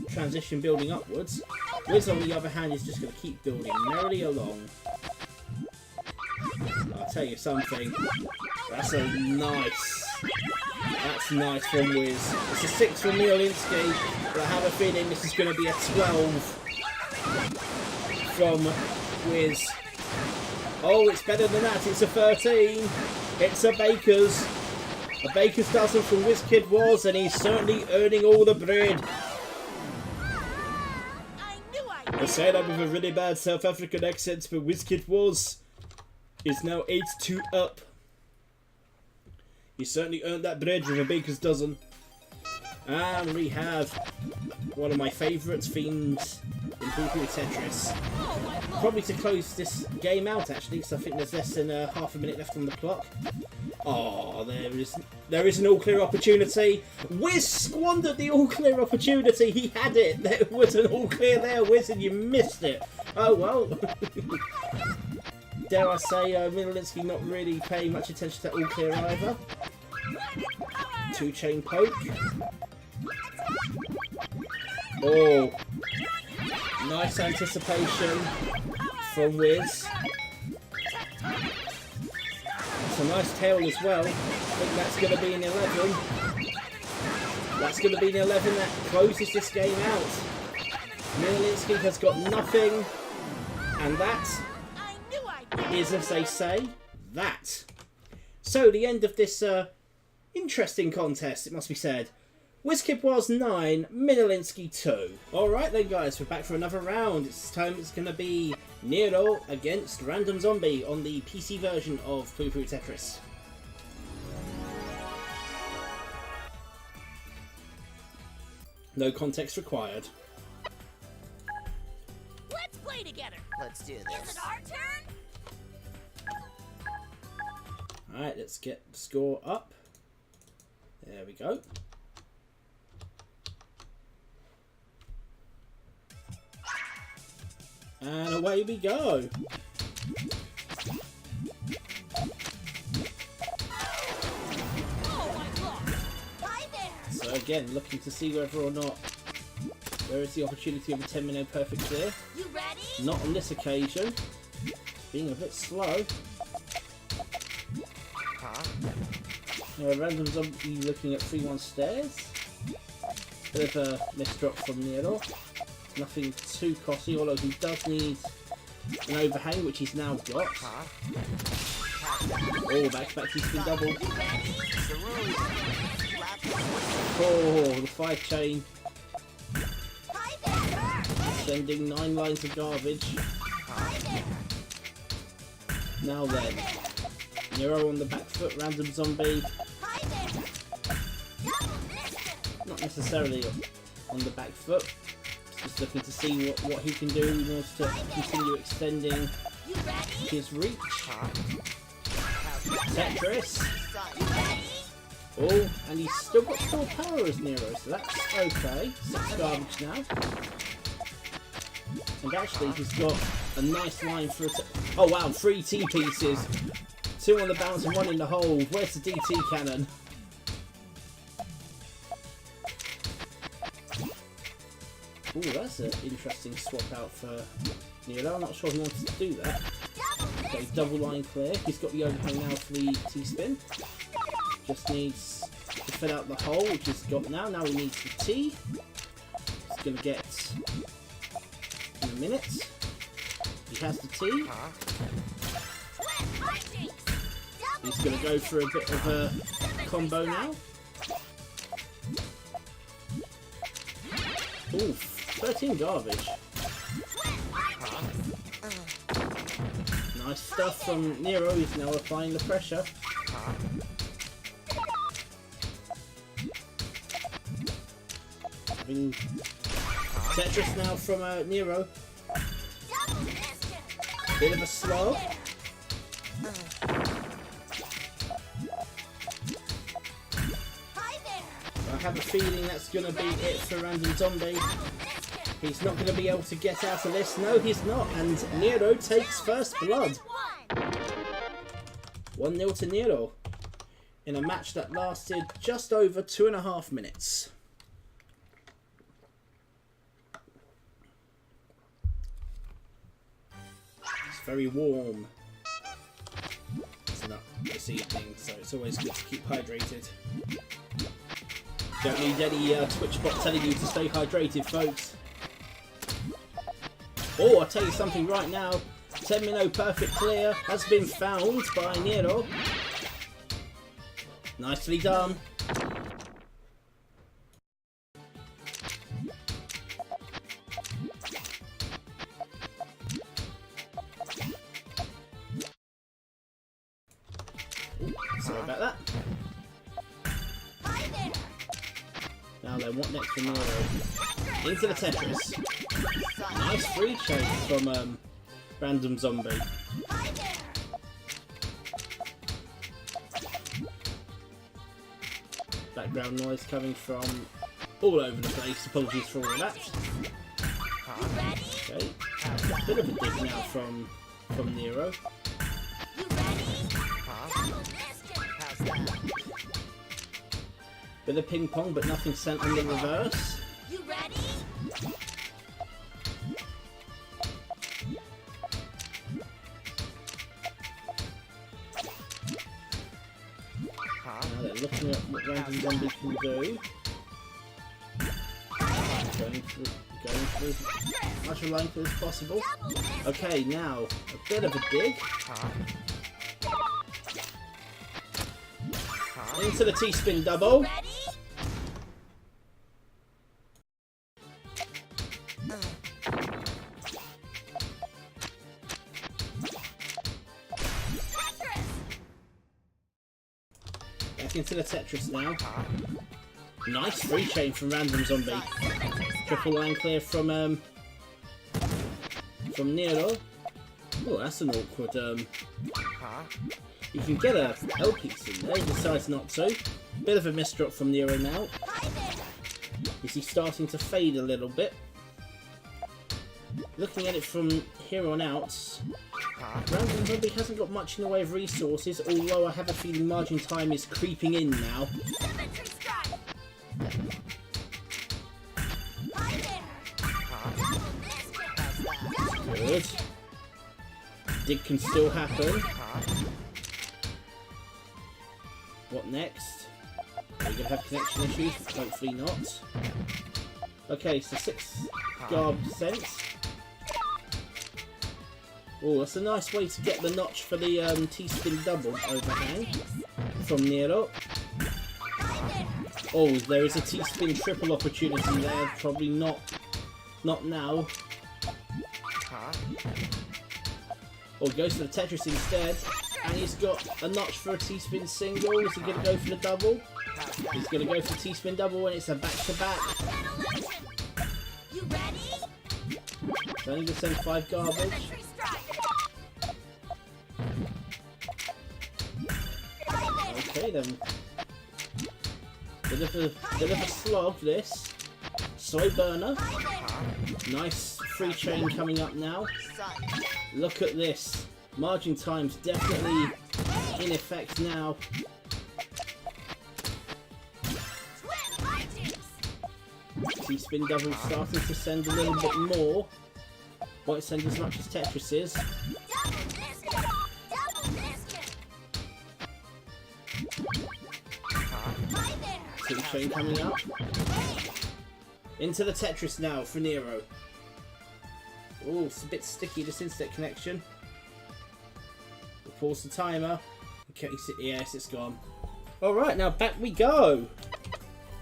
transition building upwards. Wiz, on the other hand, is just going to keep building merrily along. I'll tell you something. That's nice from Wiz. It's a 6 from Minalinsky, but I have a feeling this is going to be a 12 from Wiz. Oh, it's better than that. It's a 13. It's a Baker's. A Baker's dozen from Wizzkidwas, and he's certainly earning all the bread. I said that with a really bad South African accent, but Wizzkidwas is now 8-2 up. He certainly earned that bread with a Baker's dozen. And we have one of my favourite themes in Puyo Puyo Tetris. Probably to close this game out, actually, because I think there's less than half a minute left on the clock. Oh, there is an all-clear opportunity. Wiz squandered the all-clear opportunity. He had it. There was an all-clear there, Wiz, and you missed it. Oh, well. Dare I say, Minalinsky not really paying much attention to that all-clear either. 2-chain poke. Oh. Nice anticipation from Wiz. It's a nice tail as well. I think that's going to be an 11. That's going to be an 11 that closes this game out. Minalinsky has got nothing. And that is, as they say, that. So, the end of this interesting contest, it must be said. Wizzkidwas 9, Minalinsky 2. Alright then guys, we're back for another round. This time it's going to be Niiro against RandomZombie on the PC version of Puyo Puyo Tetris. No context required. Let's do Is this. it our turn? Alright, let's get the score up. There we go. And away we go. Oh, I lost. Hi there. So again, looking to see whether or not there is the opportunity of a 10-minute perfect clear. You ready? Not on this occasion. Being a bit slow. Huh? RandomZombie looking at 3-1 stairs. Bit of a misdrop from Niiro. Nothing too costly, although he does need an overhang, which he's now got. Huh? Oh, back to spin double. Cerulli. Oh, the 5 chain. Hi there. Sending 9 lines of garbage. Hi there. Now then. Niiro on the back foot, RandomZombie. Hi there. Double missed. Not necessarily on the back foot. Just looking to see what he can do in order to continue extending You ready? his reach. Huh? Tetris. You ready? Oh, and he's still got 4 power as Niiro, so that's okay. 6 garbage now. And actually, he's got a nice line for it. Oh wow, 3 T pieces. 2 on the bounce and 1 in the hole. Where's the DT cannon? Ooh, that's an interesting swap out for Niiro. I'm not sure he wants to do that. Okay, double line clear. He's got the overhang now for the T-spin. Just needs to fill out the hole, which he's got now. Now he needs the T. He's going to get in a minute. He has the T. Huh? He's going to go for a bit of a combo now. Ooh, 13 garbage. Nice stuff from Niiro. He's now applying the pressure. Huh? Having Tetris now from Niiro. Bit of a slow. I have a feeling that's going to be it for RandomZombie. He's not going to be able to get out of this. No, he's not. And Niiro takes first blood. 1-0 to Niiro in a match that lasted just over 2.5 minutes. It's very warm this evening, so it's always good to keep hydrated. Don't need any Twitch bot telling you to stay hydrated, folks. Oh, I'll tell you something right now. 10-minute perfect clear has been found by Niiro. Nicely done. Ooh, sorry about that. Now then, what next for Niiro? Into the Tetris. Nice free chase from RandomZombie. Background noise coming from all over the place. Apologies for all of that. Okay, bit of a dig now from Niiro. Bit of ping pong, but nothing sent on the reverse. You ready? Now they're looking at what RandomZombie can do. Going for as much a line as possible. Okay, now a bit of a dig. Into the T-spin double. Back into the Tetris now. Nice free chain from RandomZombie. Triple line clear from Niiro. Oh, that's an awkward, You can get a L piece in there, he decides not to. Bit of a misdrop from Niiro now. Is he starting to fade a little bit? Looking at it from here on out, RandomZombie hasn't got much in the way of resources, although I have a feeling margin time is creeping in now. Good. Dig can still happen. What next? Are we going to have connection issues? Hopefully not. Okay, so 6 garb cents. Oh, that's a nice way to get the notch for the T-spin double overhang from Niiro. Oh, there is a T-spin triple opportunity there. Probably not now. Oh, goes for the Tetris instead. And he's got a notch for a T-spin single. Is he going to go for the double? He's going to go for the T-spin double and it's a back-to-back. You ready? So only going to send 5 garbage. Okay then. Bit of a slog this. Soy burner. Nice free chain coming up now. Look at this. Margin time's definitely in effect now. T-spin double starting to send a little bit more. Won't send as much as Tetris is. Two chain coming up. Into the Tetris now for Niiro. Oh, it's a bit sticky, this internet connection. We'll pause the timer. In case yes, it's gone. Alright, now back we go.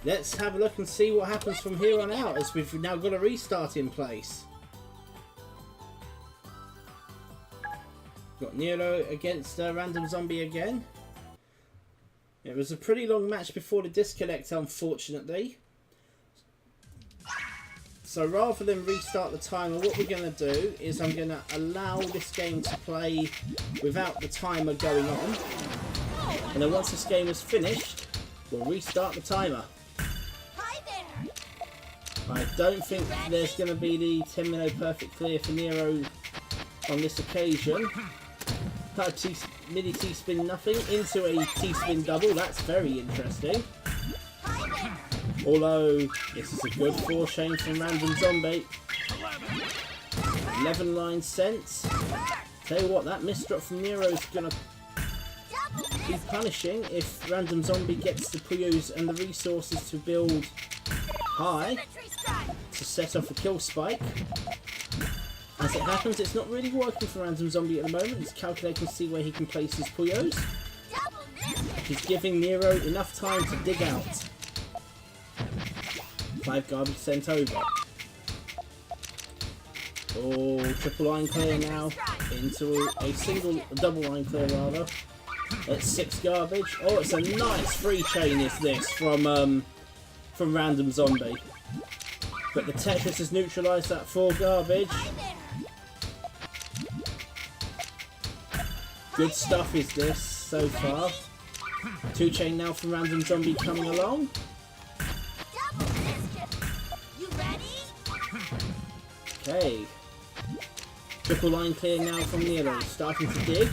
Let's have a look and see what happens from here on out, as we've now got a restart in place. Got Niiro against RandomZombie again. It was a pretty long match before the disconnect, unfortunately. So rather than restart the timer, what we're going to do is I'm going to allow this game to play without the timer going on. And then once this game is finished, we'll restart the timer. I don't think there's going to be the 10-minute perfect clear for Niiro on this occasion. Mini T-spin nothing into a T-spin double, that's very interesting. Although, this is a good 4 chain from RandomZombie. 11 line cents. Tell you what, that misdrop from Niiro is going to be punishing if RandomZombie gets the Puyos and the resources to build high to set off a kill spike. As it happens, it's not really working for RandomZombie at the moment. He's calculating to see where he can place his Puyos. He's giving Niiro enough time to dig out. 5 garbage sent over. Oh, triple line clear now into a double line clear rather. It's 6 garbage. Oh, it's a nice free chain is this from RandomZombie. But the Tetris has neutralised that 4 garbage. Good stuff is this so far. 2 chain now from RandomZombie coming along. Okay. Triple line clear now from Niiro, starting to dig.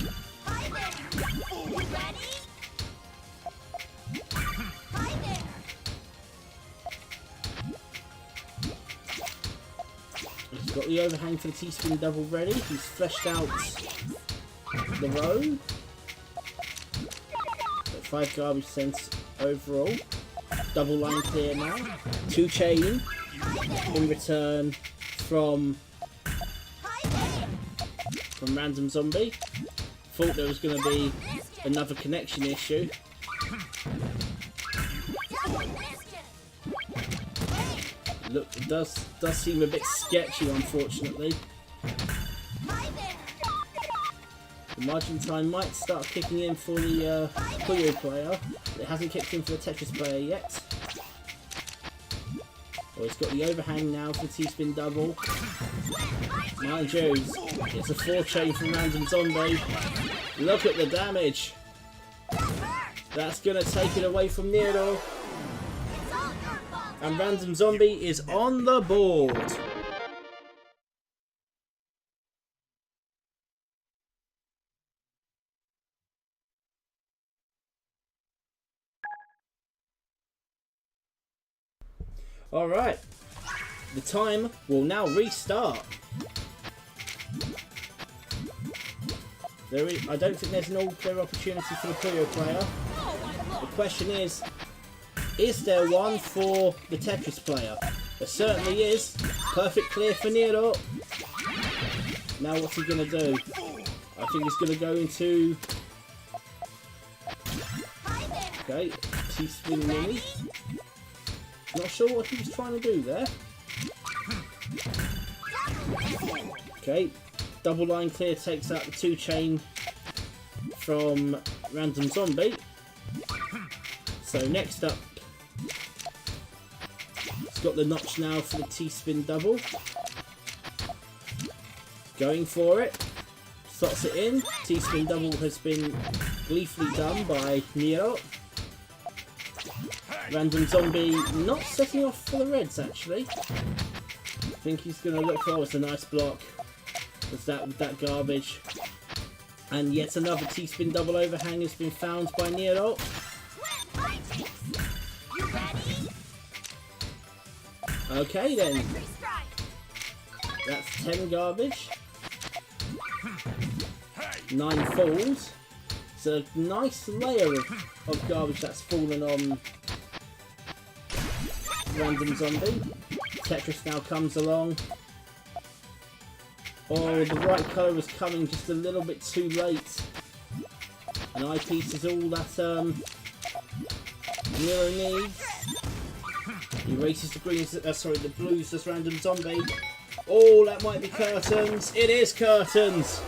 He's got the overhang for the T-spin double ready. He's fleshed out the row. 5 garbage cents overall. Double line clear now. 2 chain in return from RandomZombie. Thought there was going to be another connection issue. Look, it does seem a bit sketchy, unfortunately. The margin time might start kicking in for the Puyo player. It hasn't kicked in for the Tetris player yet. Oh, he's got the overhang now for the T-spin double. Mind you, it's a 4-chain from RandomZombie. Look at the damage. That's going to take it away from Niiro. And RandomZombie is on the board. Alright, the time will now restart. I don't think there's an all-clear opportunity for the Puyo player. The question is there one for the Tetris player? There certainly is. Perfect clear for Niiro. Now what's he going to do? I think he's going to go into... Okay, T-spin mini. Not sure what he was trying to do there. Okay, double line clear takes out the 2-chain from RandomZombie. So next up, he's got the notch now for the T-spin double. Going for it, slots it in. T-spin double has been gleefully done by Niiro. RandomZombie not setting off for the reds actually. I think he's going to look for, it's a nice block. With that garbage. And yet another T-spin double overhang has been found by Niiro. Okay then. That's 10 garbage. 9 falls. It's a nice layer of garbage that's fallen on RandomZombie. Tetris now comes along. Oh, the right colour was coming just a little bit too late. An eyepiece is all that Niiro needs. He races the greens, sorry, the blues as RandomZombie. Oh, that might be curtains. It is curtains.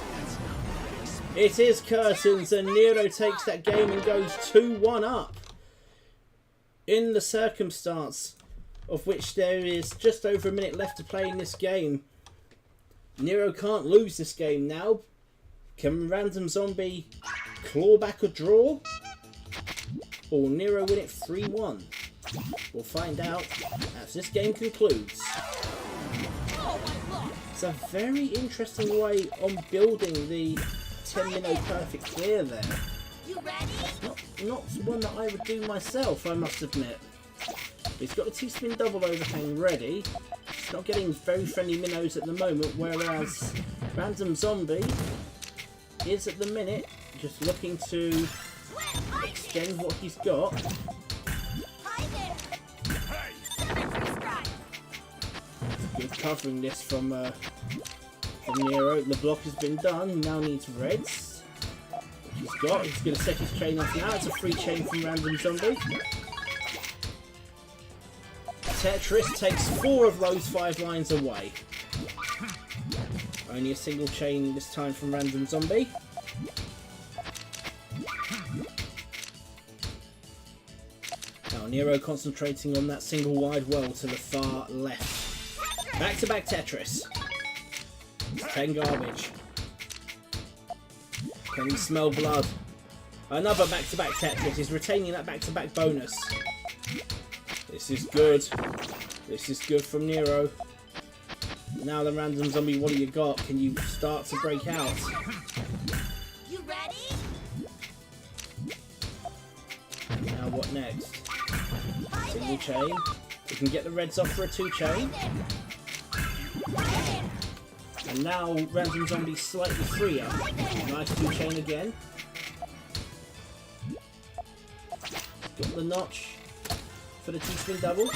It is curtains, and Niiro takes that game and goes 2-1 up. In the circumstance of which there is just over a minute left to play in this game, Niiro can't lose this game now. Can RandomZombie claw back a draw? Or Niiro win it 3-1? We'll find out as this game concludes. It's a very interesting way on building the 10-minute perfect clear there. Not one that I would do myself, I must admit. He's got the T-spin double overhang ready. He's not getting very friendly minnows at the moment, whereas RandomZombie is at the minute just looking to extend what he's got. Good covering this from Niiro. The block has been done. He now needs reds. Which he's got. He's going to set his chain off now. It's a free chain from RandomZombie. Tetris takes 4 of those 5 lines away. Only a single chain this time from RandomZombie. Now Niiro concentrating on that single wide well to the far left. Back-to-back Tetris. It's 10 garbage. Can he smell blood? Another back-to-back Tetris. He's retaining that back-to-back bonus. This is good. This is good from Niiro. Now the RandomZombie, what do you got? Can you start to break out? You ready? Now what next? Single chain. We can get the reds off for a 2-chain. And now RandomZombie slightly freer. Nice 2-chain again. Got the notch for the T-spin double.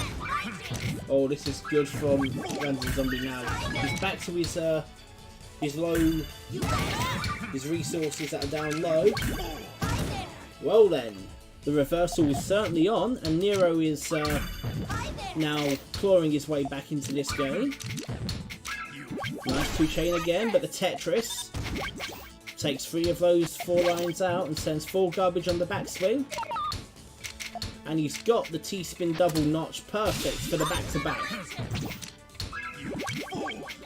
Oh, this is good from RandomZombie now. He's back to his low, his resources that are down low. Well then, the reversal is certainly on, and Niiro is now clawing his way back into this game. Nice 2-chain again, but the Tetris takes 3 of those 4 lines out and sends 4 garbage on the backswing. And he's got the T-spin double notch perfect for the back-to-back.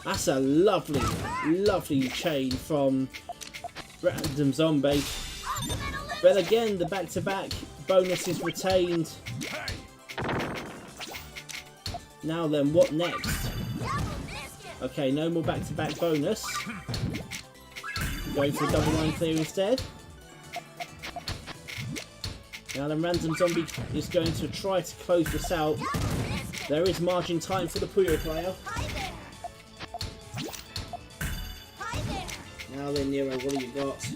That's a lovely, lovely chain from RandomZombie. But again, the back-to-back bonus is retained. Now then, what next? Okay, no more back-to-back bonus. Going for a double line clear instead. Now then, RandomZombie is going to try to close this out. There is margin time for the Puyo player. Now then, Niiro, what do you got?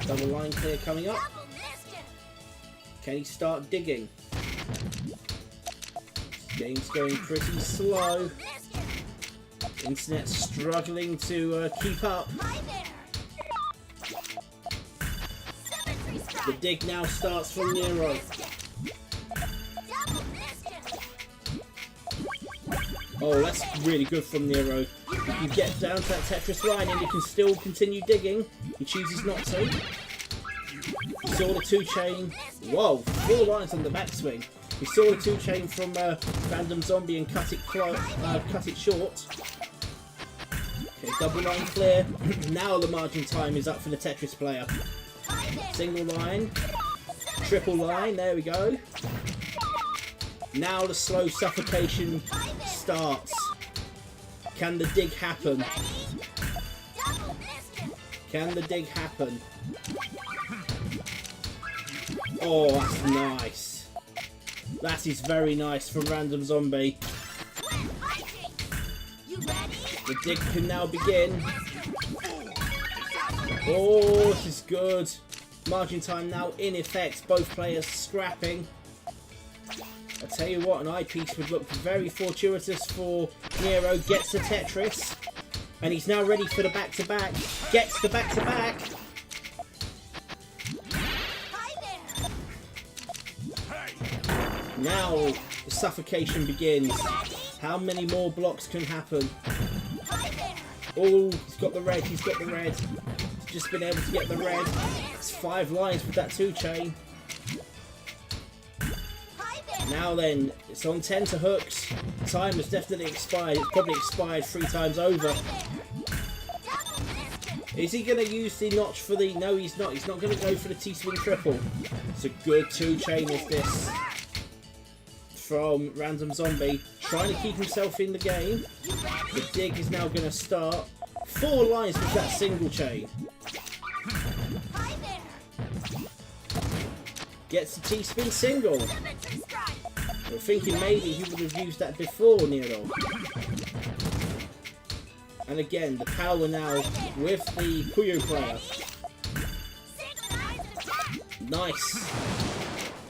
Double line clear coming up. Can he start digging? Game's going pretty slow. Internet struggling to keep up. The dig now starts from Niiro. Oh, that's really good from Niiro. You can get down to that Tetris line and you can still continue digging. He chooses not to. You saw the 2-chain. Whoa, 4 lines on the backswing. You saw the 2-chain from RandomZombie and cut it short. Okay, double line clear. Now the margin time is up for the Tetris player. Single line, triple line, there we go. Now the slow suffocation starts. Can the dig happen? Can the dig happen? Oh, that's nice. That is very nice from RandomZombie. The dig can now begin. Oh, this is good. Margin time now in effect. Both players scrapping. I tell you what, an eyepiece would look very fortuitous for Niiro. Gets the Tetris. And he's now ready for the back-to-back. Gets the back-to-back. Now the suffocation begins. How many more blocks can happen? Oh, he's got the red, he's got the red. He's just been able to get the red. It's 5 lines with that 2-chain. Now then, it's on 10 to hooks. Time has definitely expired. It's probably expired 3 times over. Is he going to use the notch for the... No, he's not. He's not going to go for the T-spin triple. It's a good 2-chain is this. From RandomZombie. Trying to keep himself in the game. The dig is now going to start. 4 lines with that single chain. Gets the T-spin single. We're thinking maybe he would have used that before, Niiro. And again, the power now with the Puyo player. Nice.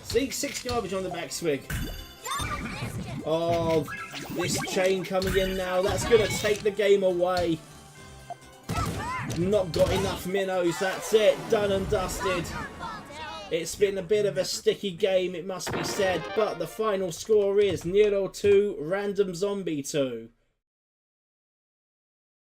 See, 6 garbage on the backswing. Oh, this chain coming in now. That's going to take the game away. Not got enough minnows. That's it. Done and dusted. It's been a bit of a sticky game, it must be said. But the final score is Niiro 2, RandomZombie 2.